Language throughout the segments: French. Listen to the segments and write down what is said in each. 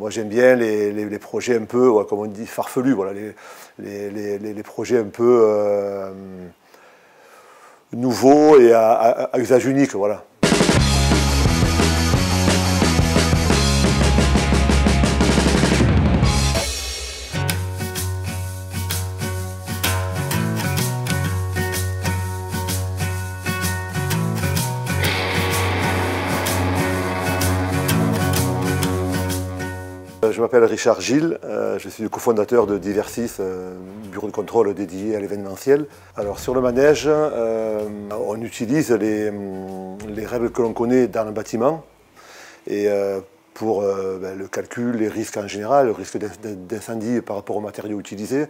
Moi j'aime bien les projets un peu, ouais, comme on dit, farfelus, voilà, les projets un peu nouveaux et à usage unique, voilà. Je m'appelle Richard Gilles, je suis le cofondateur de Diversis, bureau de contrôle dédié à l'événementiel. Alors sur le manège, on utilise les règles que l'on connaît dans le bâtiment et pour le calcul, les risques en général, le risque d'incendie par rapport aux matériaux utilisés,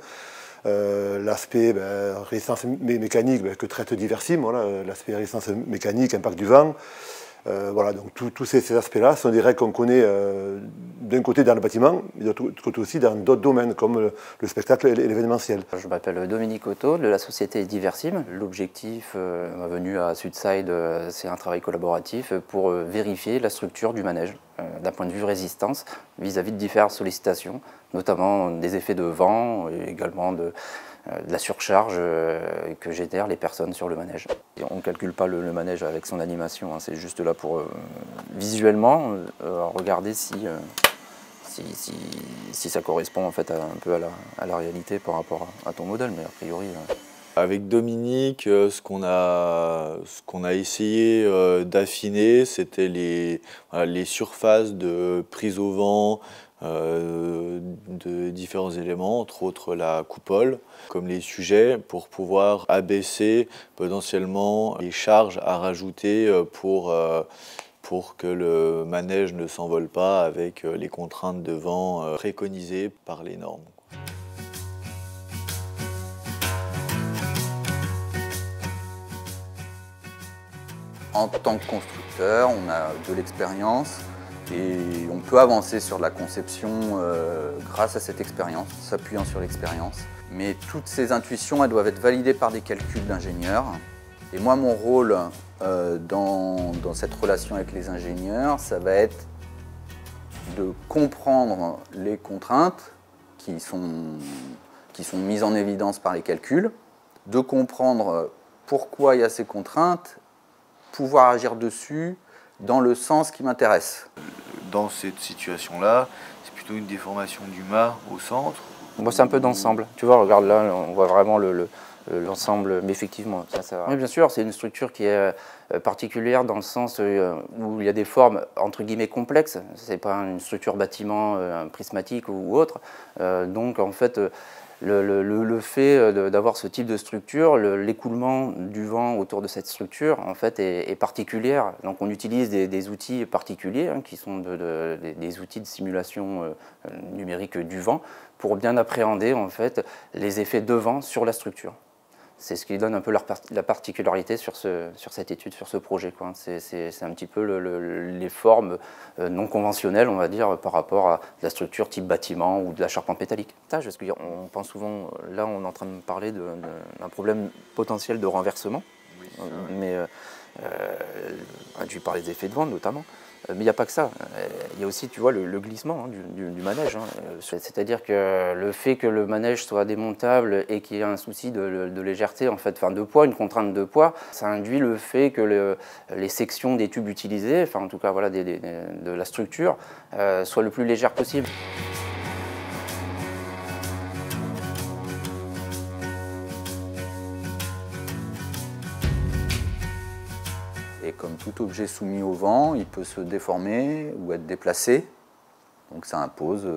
l'aspect résistance mécanique que traite Diversim, voilà, l'aspect résistance mécanique, impact du vent. Voilà, donc tous ces aspects-là sont des règles qu'on connaît d'un côté dans le bâtiment, mais de l'autre côté aussi dans d'autres domaines comme le spectacle et l'événementiel. Je m'appelle Dominique Otto de la société Diversim. L'objectif, ma venue à Sudside, c'est un travail collaboratif pour vérifier la structure du manège d'un point de vue résistance vis-à-vis de diverses sollicitations, notamment des effets de vent et également de la surcharge que génèrent les personnes sur le manège. Et on ne calcule pas le manège avec son animation, hein, c'est juste là pour visuellement regarder si ça correspond en fait un peu à la réalité par rapport à ton modèle, mais a priori... Avec Dominique, ce qu'on a essayé d'affiner, c'était les surfaces de prise au vent de différents éléments, entre autres la coupole, comme les sujets, pour pouvoir abaisser potentiellement les charges à rajouter pour que le manège ne s'envole pas avec les contraintes de vent préconisées par les normes. En tant que constructeur, on a de l'expérience et on peut avancer sur la conception grâce à cette expérience, s'appuyant sur l'expérience. Mais toutes ces intuitions, elles doivent être validées par des calculs d'ingénieurs. Et moi, mon rôle dans cette relation avec les ingénieurs, ça va être de comprendre les contraintes qui sont mises en évidence par les calculs, de comprendre pourquoi il y a ces contraintes, pouvoir agir dessus dans le sens qui m'intéresse. Dans cette situation-là, c'est plutôt une déformation du mât au centre. Moi, c'est un peu d'ensemble. Tu vois, regarde là, on voit vraiment l'ensemble, mais effectivement, ça... Oui, bien sûr, c'est une structure qui est particulière dans le sens où il y a des formes entre guillemets complexes. C'est pas une structure bâtiment prismatique ou autre. Donc, en fait, le fait d'avoir ce type de structure, l'écoulement du vent autour de cette structure en fait, est particulière. Donc on utilise des outils particuliers hein, qui sont des outils de simulation numérique du vent pour bien appréhender en fait, les effets de vent sur la structure. C'est ce qui donne un peu la particularité sur cette étude, sur ce projet. C'est un petit peu les formes non conventionnelles, on va dire, par rapport à la structure type bâtiment ou de la charpente métallique. Ça, je veux dire, on pense souvent, là on est en train de parler d'un problème potentiel de renversement, oui, mais induit par les effets de vent notamment. Mais il n'y a pas que ça, il y a aussi, tu vois, le glissement hein, du manège. Hein. C'est-à-dire que le fait que le manège soit démontable et qu'il y ait un souci de légèreté, en fait, enfin de poids, une contrainte de poids, ça induit le fait que les sections des tubes utilisés, enfin en tout cas voilà, de la structure, soient le plus légères possible. Et comme tout objet soumis au vent, il peut se déformer ou être déplacé. Donc ça impose,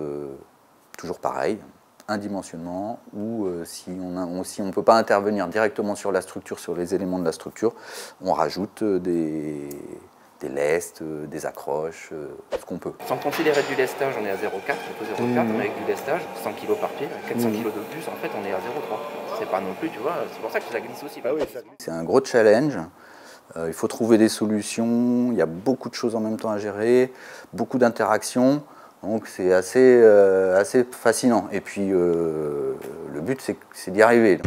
toujours pareil, un dimensionnement ou si on ne peut pas intervenir directement sur la structure, sur les éléments de la structure, on rajoute des lestes, des accroches, ce qu'on peut. Sans considérer du lestage, on est à 0,4, on peut 0,4, mais avec du lestage, 100 kg par pied, 400 kg de plus, en fait on est à 0,3. C'est pas non plus, tu vois, c'est pour ça que ça glisse aussi. Ah oui, c'est un gros challenge. Il faut trouver des solutions, il y a beaucoup de choses en même temps à gérer, beaucoup d'interactions, donc c'est assez fascinant. Et puis le but c'est d'y arriver.